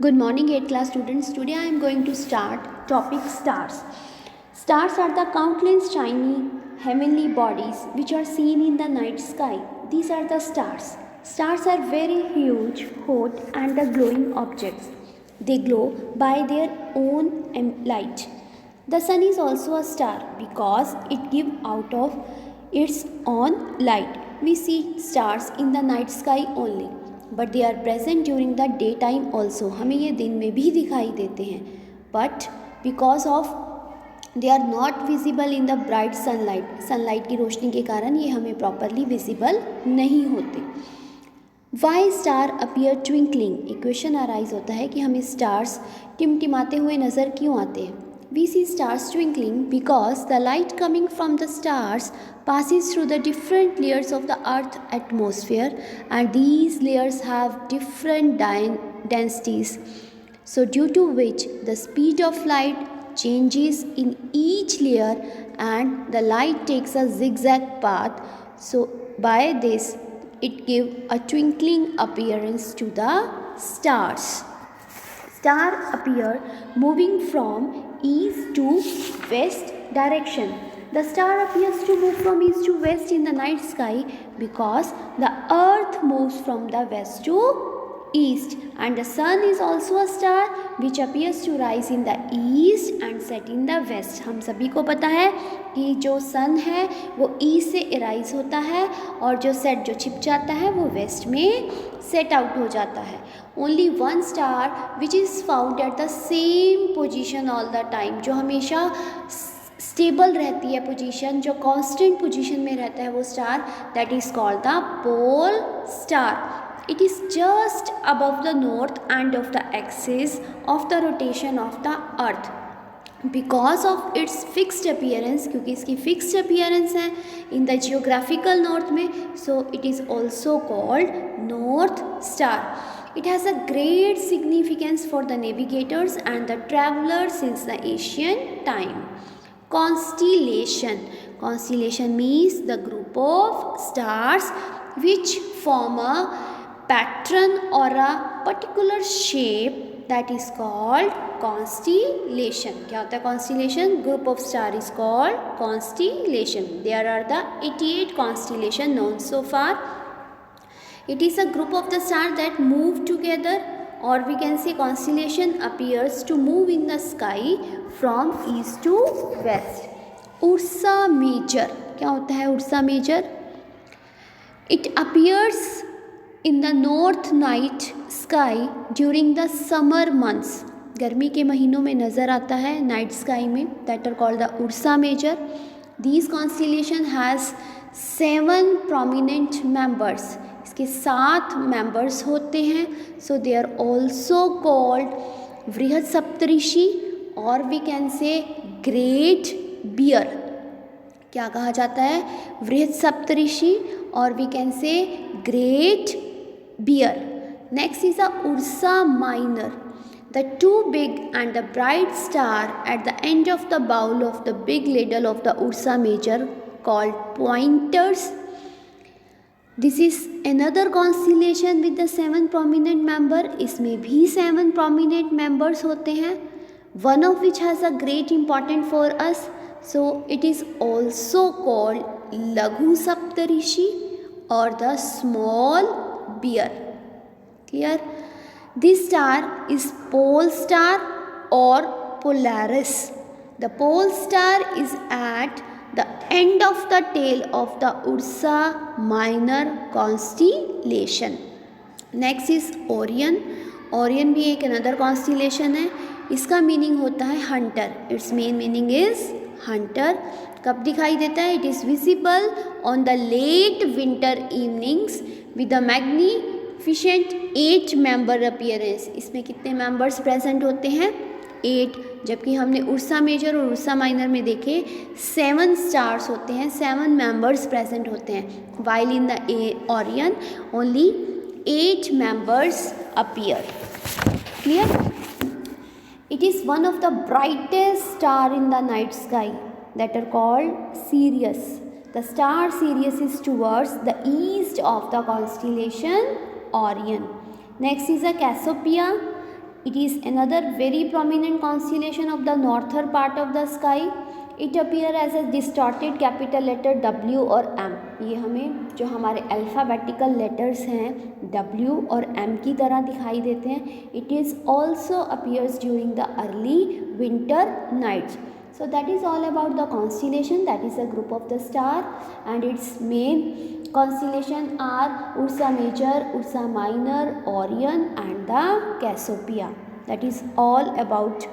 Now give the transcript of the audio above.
Good morning, 8th class students. Today I am going to start topic stars. Stars are the countless tiny heavenly bodies which are seen in the night sky. These are the stars. Stars are very huge, hot and the glowing objects. They glow by their own light. The sun is also a star because it gives out of its own light. We see stars in the night sky only. But they are present during the day time also. हमें ये दिन में भी दिखाई देते हैं but because of they are not visible in the bright sunlight. Sunlight की रोशनी के कारण ये हमें प्रॉपरली विजिबल नहीं होते. Why star appear twinkling. एक क्वेश्चन अराइज होता है कि हमें स्टार्स टिमटिमाते हुए नज़र क्यों आते हैं. We see stars twinkling because the light coming from the stars passes through the different layers of the earth atmosphere, and these layers have different densities. So due to which the speed of light changes in each layer and the light takes a zigzag path. So by this it gives a twinkling appearance to the stars. Star appear moving from east to west direction. The star appears to move from east to west in the night sky because the earth moves from the west to east, and the sun is also a star which appears to rise in the east and set in the west. हम सभी को पता है कि जो सन है वो east से राइज होता है और जो सेट जो छिप जाता है वो वेस्ट में सेट आउट हो जाता है. Only one star which is found at the same position all the time. जो हमेशा स्टेबल रहती है पोजीशन, जो कांस्टेंट पोजीशन में रहता है वो star, that is called the pole star. It is just above the north end of the axis of the rotation of the earth. Because of its fixed appearance, क्योंकि इसकी fixed appearance है in the geographical north में, so it is also called north star. It has a great significance for the navigators and the travelers since the ancient time. Constellation. Constellation means the group of stars which form a pattern or a particular shape, that is called constellation. क्या होता है constellation? Group of stars is called constellation. There are the 88 constellation known so far. It is a group of the stars that move together, or we can say constellation appears to move in the sky from east to west. Ursa Major. क्या होता है Ursa Major? It appears in the north night sky during the summer months. गर्मी के महीनों में नज़र आता है नाइट स्काई में, that are called the Ursa Major. These constellation has 7 prominent members. इसके 7 members होते हैं. So they are also called वृहद सप्तऋषि, और we can say great bear. क्या कहा जाता है? वृहद सप्तऋषि, और we can say great bear. Next is a Ursa Minor, the two big and the bright star at the end of the bowl of the big ladle of the Ursa Major called pointers. This is another constellation with the 7 prominent member. इसमें भी 7 prominent members होते हैं, one of which has a great importance for us. So it is also called Laghu Saptarishi or the small bear. Clear? This star is pole star or Polaris. The pole star is at the end of the tail of the Ursa Minor constellation. Next is Orion. Orion भी एक another constellation है. इसका meaning होता है hunter. Its main meaning is hunter. कब दिखाई देता है? It is visible on the late winter evenings with a magnificent 8 member appearance. इसमें कितने members present होते हैं? 8. जबकि हमने उर्सा मेजर और उर्सा माइनर में देखे 7 stars होते हैं, 7 members present होते हैं. While in the Orion only 8 members appear. Clear? It is one of the brightest star in the night sky, that are called Sirius. The star Sirius is towards the east of the constellation Orion. Next is a Cassiopeia. It is another very prominent constellation of the northern part of the sky. It appear as a distorted capital letter W और M. ये हमें जो हमारे alphabetical letters हैं W और M की तरह दिखाई देते हैं. It is also appears during the early winter nights. So that is all about the constellation. That is a group of the star, and its main constellation are Ursa Major, Ursa Minor, Orion and the Cassiopeia. That is all about